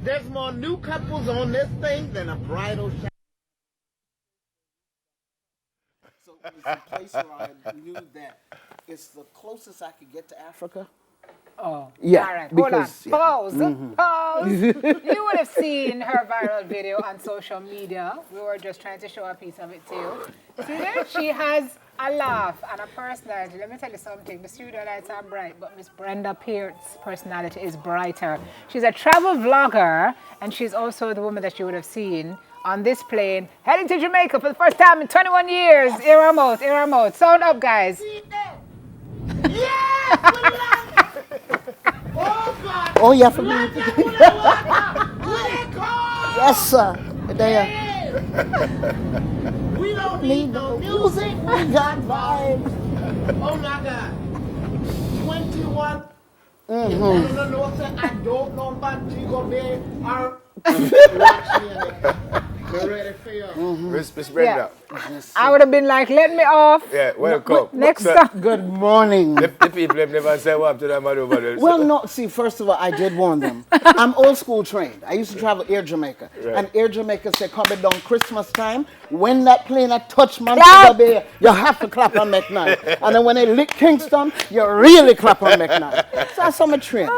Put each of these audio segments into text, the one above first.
There's more new couples on this thing than a bridal shower. So it was a place where I knew that it's the closest I could get to Africa. Oh, Yeah, all right. because, Hold on. Pause. You would have seen her viral video on social media. We were just trying to show a piece of it to you. See there? She has a laugh and a personality. Let me tell you something. The studio lights are bright, but Miss Brenda Peart's personality is brighter. She's a travel vlogger, and she's also the woman that you would have seen on this plane heading to Jamaica for the first time in 21 years. Ear 'em out, ear 'em out. Sound up, guys. Yes! Oh, God. Oh, yeah, for me. Yes, sir. There. We don't need no music. We got vibes. Oh, my God. 21. I don't know about Chico Bay or watch me. They're ready for you. Miss Brenda. I would have been like, let me off. Yeah, welcome. Next time. Good morning. The people have never said what to them over there. Well, no, see, first of all, I did warn them. I'm old school trained. I used to travel Air Jamaica. Right. And Air Jamaica said, coming down Christmas time, when that plane had touched Montego Bay, you have to clap on McNight. And then when they lick Kingston, you really clap on McNight. So that's how I'm trained.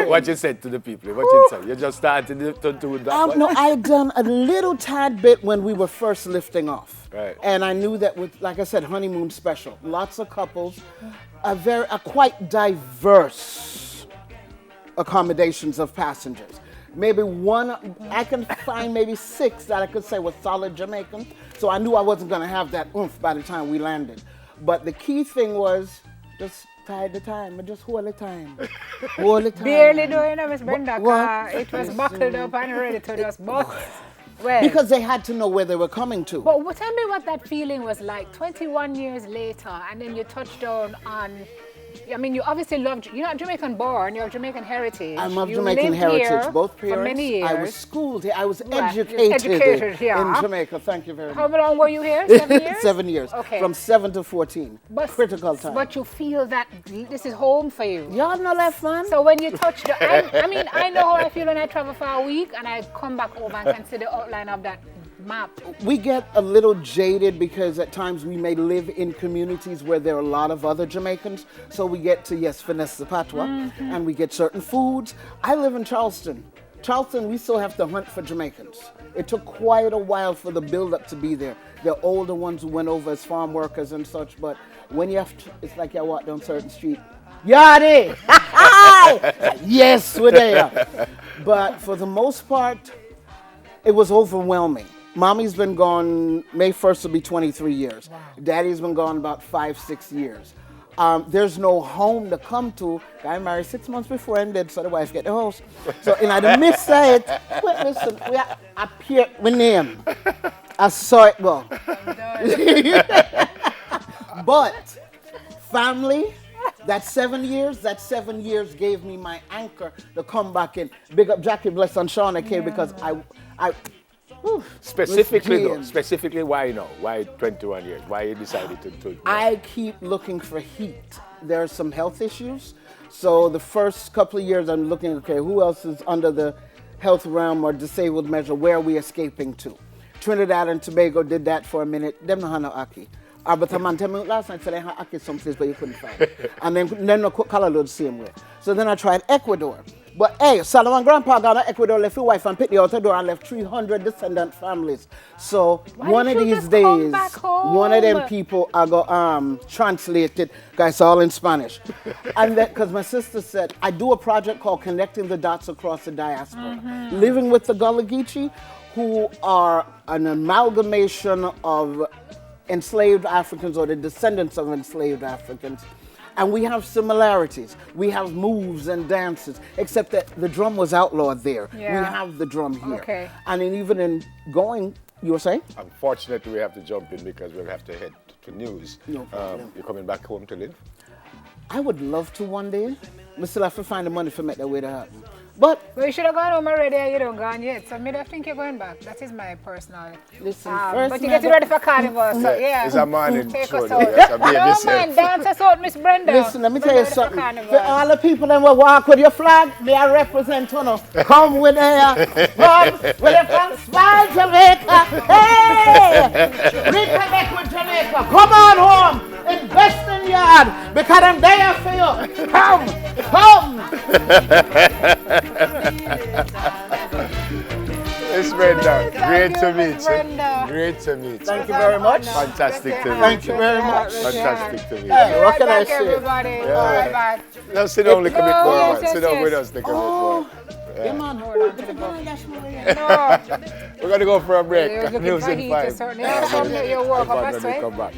What you said to the people? What you said? You just started to do that one? No, I had done a little tad bit when we were first lifting off. Right. And I knew that with, like I said, honeymoon special. Lots of couples, a quite diverse accommodations of passengers. Maybe one, I can find maybe 6 that I could say were solid Jamaicans. So I knew I wasn't going to have that oomph by the time we landed. But the key thing was just tide the time, just hold the time. Hold the time. Barely doing it, Miss Brenda. What? It was buckled up and ready to just bust. Well, Because they had to know where they were coming to. but tell me what that feeling was like 21 years later, and then you touched down on. I mean, you obviously loved. You're not Jamaican born. You're of Jamaican heritage. I'm of You Jamaican lived heritage, here both for parents. many years. I was schooled here. I was Right, you're educated yeah. in Jamaica. Thank you very How much. long were you here? 7 years. 7 years. Okay. From 7 to 14. Critical time. But you feel that this is home for you. Y'all no left, man. So when you touch I mean, I know how I feel when I travel for a week and I come back over and can see the outline of that map. We get a little jaded because at times we may live in communities where there are a lot of other Jamaicans. So we get to, yes, finesse the patois, and we get certain foods. I live in Charleston. Charleston, we still have to hunt for Jamaicans. It took quite a while for the build-up to be there. The older ones who went over as farm workers and such, but when you have to, it's like you walk down certain street. Yardie! Yes, we're there. But for the most part, it was overwhelming. Mommy's been gone, May 1st will be 23 years. Wow. Daddy's been gone about 5-6 years. There's no home to come to. Guy married 6 months before I'm dead, so the wife get the house. So in the midst of it, well, listen, I appeared with name. I saw it go. But family, that 7 years gave me my anchor to come back in. Big up Jackie, bless on Shauna K, because I Specifically, why now? Why 21 years? Why you decided to I keep looking for heat. There are some health issues. So the first couple of years I'm looking, okay, who else is under the health realm or disabled measure? Where are we escaping to? Trinidad and Tobago did that for a minute. Them no have no aki. But a man tell me last night said they had aki someplace, but you couldn't find it. And then no color load the same way. So then I tried Ecuador. But hey, Solomon grandpa got to Ecuador, left his wife and picked the outer door and left 300 descendant families. So one of these days, one of them people I got translated, guys, all in Spanish. And then, because my sister said, I do a project called Connecting the Dots Across the Diaspora. Living with the Gullah Geechee, who are an amalgamation of enslaved Africans or the descendants of enslaved Africans. And we have similarities. We have moves and dances, except that the drum was outlawed there. Yeah. We have the drum here. Okay. And even in going, you were saying? Unfortunately, we have to jump in because we'll have to head to news. No problem. You're coming back home to live? I would love to one day. We still have to find the money for make that way to happen. But But you should have gone home already and you don't gone yet. So I don't think you're going back. That is my personal. listen, first But you man, get ready for carnival, so yeah. It's a morning Take show. us out. Yes, a baby No self. man, dance us out, Miss Brenda. listen, let me tell you Brenda ready for something. carnival. For all the people that will walk with your flag, may I represent you know. Come with there. Come with your flag. Smile Jamaica. Hey! Reconnect with Jamaica. Come on home. Invest in yard because I'm there for you. Come. It's Brenda. Great to meet you. Brenda. Great to meet you. Thank you very much. Fantastic to meet Thank you very much. Fantastic to meet you. Hey, what can I Back, say? everybody. Right back. Now sit down, look a bit No, more. yes, Man. Sit down yes, with yes. us, take a bit more. Yeah, man. Hold on to the book. No. No. We're going to go for a break. You're looking News for in heat 5. or something. Yeah, something you work up a When we sweat. come back.